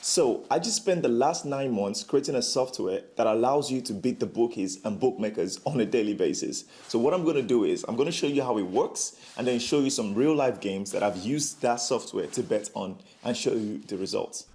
So I just spent the last 9 months creating a software that allows you to beat the bookies and bookmakers on a daily basis. So what I'm going to do is I'm going to show you how it works and then show you some real life games that I've used that software to bet on and show you the results.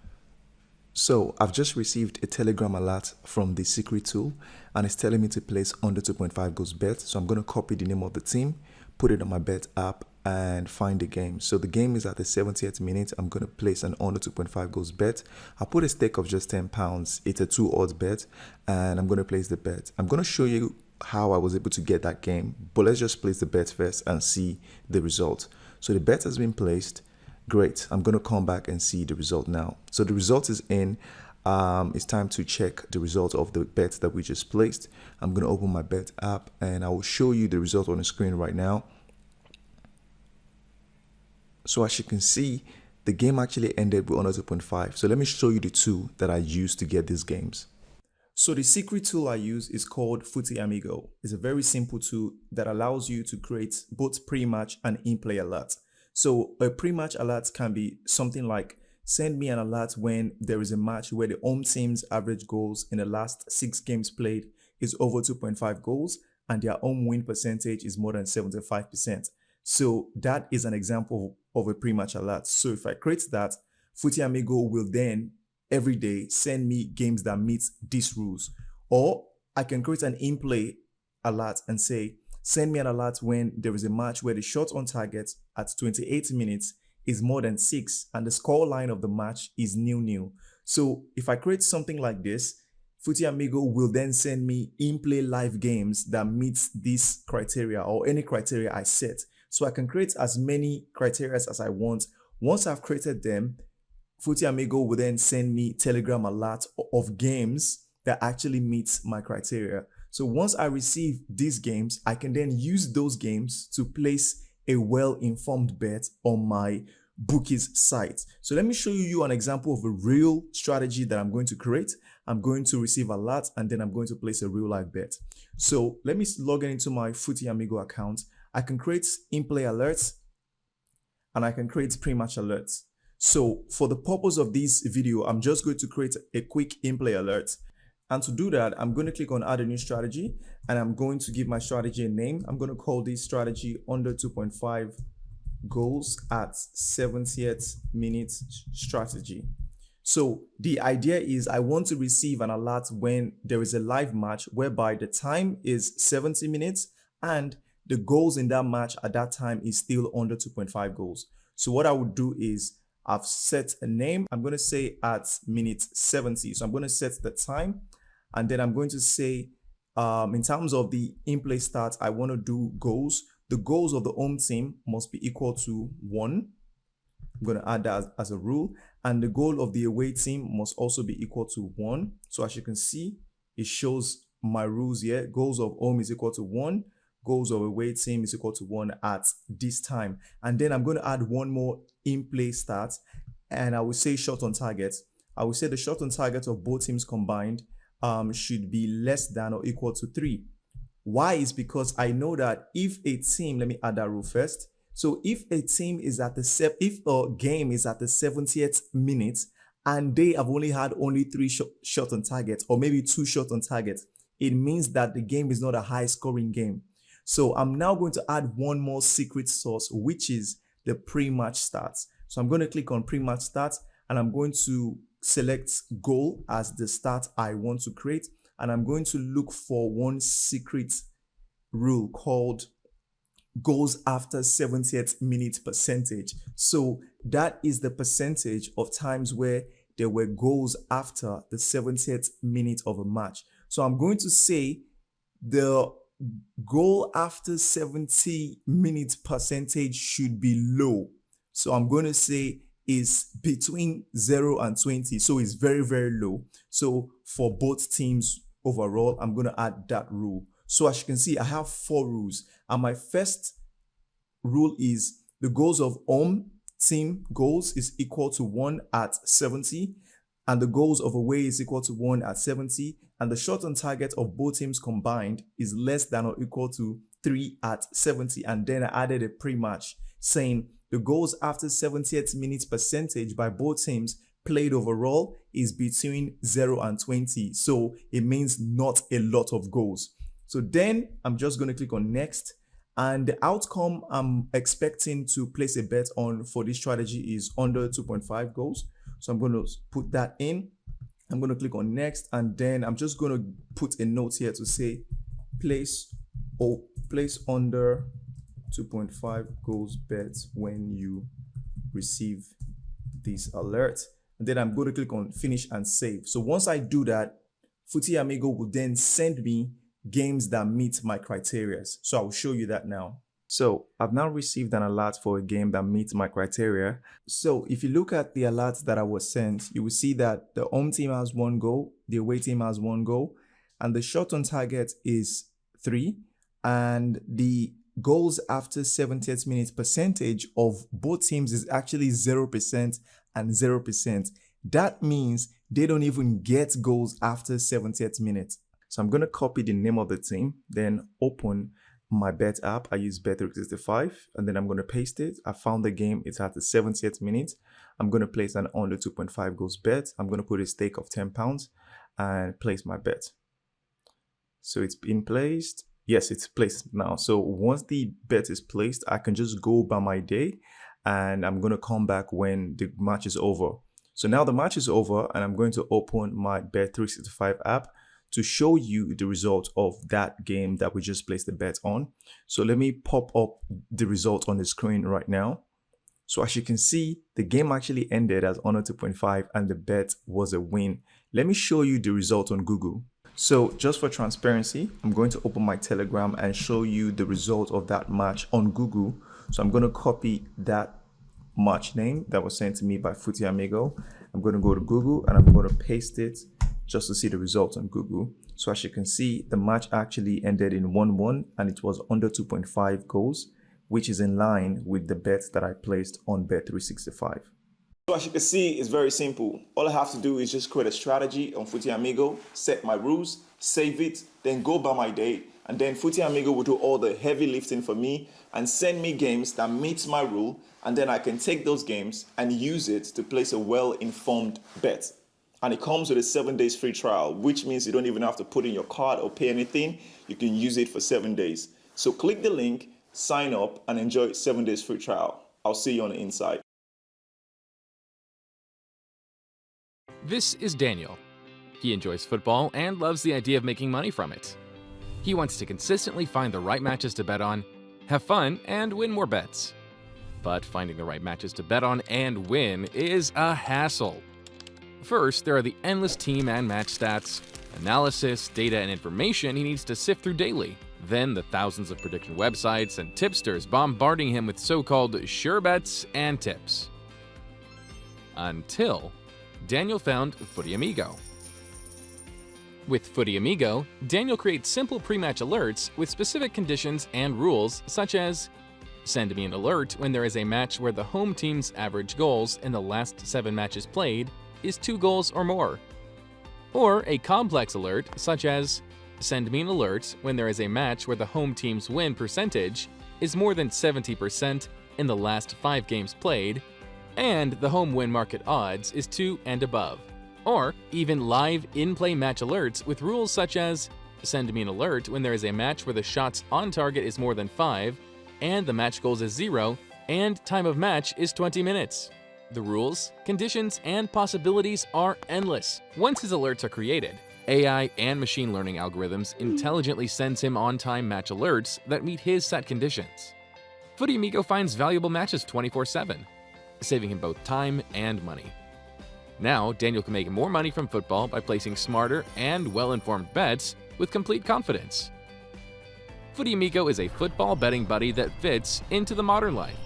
So I've just received a Telegram alert from the secret tool and it's telling me to place under 2.5 goals bet. So I'm going to copy the name of the team, put it on my bet app and find the game. So the game is at the 70th minute. I'm going to place an under 2.5 goals bet. I put a stake of just £10. It's a 2 odds bet and I'm going to place the bet. I'm going to show you how I was able to get that game, but let's just place the bet first and see the result. So the bet has been placed. Great. I'm going to come back and see the result now. So the result is in. It's time to check the result of the bet that we just placed. I'm going to open my bet app and I will show you the result on the screen right now. So as you can see, the game actually ended with under 2.5. So let me show you the tool that I used to get these games. So the secret tool I use is called Footy Amigo. It's a very simple tool that allows you to create both pre-match and in-play alerts. So a pre-match alert can be something like send me an alert when there is a match where the home team's average goals in the last 6 games played is over 2.5 goals and their home win percentage is more than 75%. So that is an example of a pre-match alert. So if I create that, Footy Amigo will then every day send me games that meet these rules. Or I can create an in-play alert and say, send me an alert when there is a match where the shot on target at 28 minutes is more than 6 and the score line of the match is 0-0. So if I create something like this, Footy Amigo will then send me in-play live games that meets this criteria or any criteria I set. So I can create as many criteria as I want. Once I've created them, Footy Amigo will then send me Telegram alert of games that actually meets my criteria. So once I receive these games, I can then use those games to place a well-informed bet on my Bookies site. So let me show you an example of a real strategy that I'm going to create. I'm going to receive alerts and then I'm going to place a real life bet. So let me log into my Footy Amigo account. I can create in-play alerts and I can create pre-match alerts. So for the purpose of this video, I'm just going to create a quick in-play alert. And to do that, I'm going to click on add a new strategy and I'm going to give my strategy a name. I'm going to call this strategy under 2.5 goals at 70th minute strategy. So the idea is I want to receive an alert when there is a live match whereby the time is 70 minutes and the goals in that match at that time is still under 2.5 goals. So what I would do is I've set a name. I'm going to say at minute 70. So I'm going to set the time. And then I'm going to say, in terms of the in-play stats, I want to do goals. The goals of the home team must be equal to 1. I'm going to add that as a rule. And the goal of the away team must also be equal to 1. So as you can see, it shows my rules here. Goals of home is equal to 1. Goals of away team is equal to 1 at this time. And then I'm going to add one more in-play stat. And I will say shot on target. I will say the shot on target of both teams combined should be less than or equal to 3. Why? Is because I know that if a team, let me add that rule first. So if a team is at the if a game is at the 70th minute and they have only had 3 shots on target or maybe 2 shots on target, it means that the game is not a high scoring game. So I'm now going to add one more secret source, which is the pre-match stats. So I'm going to click on pre-match stats and I'm going to select goal as the stat I want to create. And I'm going to look for one secret rule called goals after 70th minute percentage. So that is the percentage of times where there were goals after the 70th minute of a match. So I'm going to say the goal after 70 minutes percentage should be low. So I'm going to say is between 0 and 20. So it's very, very low. So for both teams overall, I'm going to add that rule. So as you can see, I have 4 rules. And my first rule is the goals of home team goals is equal to 1 at 70. And the goals of away is equal to 1 at 70. And the shot on target of both teams combined is less than or equal to 3 at 70. And then I added a pre-match saying the goals after 70th minute percentage by both teams played overall is between 0 and 20. So it means not a lot of goals. So then I'm just going to click on next. And the outcome I'm expecting to place a bet on for this strategy is under 2.5 goals. So I'm going to put that in. I'm going to click on next, and then I'm just going to put a note here to say place under 2.5 goals bet when you receive this alert. And then I'm going to click on finish and save. So once I do that, Footy Amigo will then send me games that meet my criteria. So I'll show you that now. So I've now received an alert for a game that meets my criteria. So if you look at the alerts that I was sent, you will see that the home team has 1 goal, the away team has 1 goal, and the shot on target is 3, and the goals after 70th minute percentage of both teams is actually 0% and 0%. That means they don't even get goals after 70th minute. So I'm going to copy the name of the team, then open my bet app. I use Bet365, and then I'm going to paste it. I found the game. It's at the 70th minute. I'm going to place an under 2.5 goals bet. I'm going to put a stake of £10 and place my bet. So it's been placed. Yes, it's placed now. So once the bet is placed, I can just go by my day, and I'm going to come back when the match is over. So now the match is over, and I'm going to open my Bet365 app to show you the result of that game that we just placed the bet on. So let me pop up the result on the screen right now. So as you can see, the game actually ended as under 2.5 and the bet was a win. Let me show you the result on Google. So just for transparency, I'm going to open my Telegram and show you the result of that match on Google. So I'm going to copy that match name that was sent to me by Footy Amigo. I'm going to go to Google and I'm going to paste it just to see the result on Google. So as you can see, the match actually ended in 1-1 and it was under 2.5 goals, which is in line with the bets that I placed on Bet365. So as you can see, it's very simple. All I have to do is just create a strategy on Footy Amigo, set my rules, save it, then go by my day, and then Footy Amigo will do all the heavy lifting for me and send me games that meet my rule, and then I can take those games and use it to place a well-informed bet. And it comes with a 7 days free trial, which means you don't even have to put in your card or pay anything. You can use it for 7 days. So click the link, sign up, and enjoy 7 days free trial. I'll see you on the inside. This is Daniel. He enjoys football and loves the idea of making money from it. He wants to consistently find the right matches to bet on, have fun, and win more bets. But finding the right matches to bet on and win is a hassle. First, there are the endless team and match stats, analysis, data, and information he needs to sift through daily. Then the thousands of prediction websites and tipsters bombarding him with so-called sure bets and tips. Until Daniel found Footy Amigo. With Footy Amigo, Daniel creates simple pre-match alerts with specific conditions and rules, such as send me an alert when there is a match where the home team's average goals in the last 7 matches played is 2 goals or more. Or a complex alert, such as send me an alert when there is a match where the home team's win percentage is more than 70% in the last 5 games played, and the home win market odds is 2 and above. Or even live in-play match alerts with rules such as send me an alert when there is a match where the shots on target is more than 5, and the match goals is 0, and time of match is 20 minutes. The rules, conditions, and possibilities are endless. Once his alerts are created, AI and machine learning algorithms intelligently sends him on-time match alerts that meet his set conditions. Footy Amigo finds valuable matches 24/7, saving him both time and money. Now, Daniel can make more money from football by placing smarter and well-informed bets with complete confidence. Footy Amigo is a football betting buddy that fits into the modern life.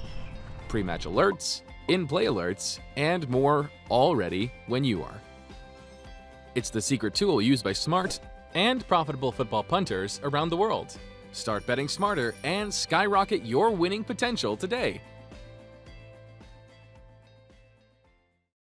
Pre-match alerts, in-play alerts, and more, all ready when you are. It's the secret tool used by smart and profitable football punters around the world. Start betting smarter and skyrocket your winning potential today.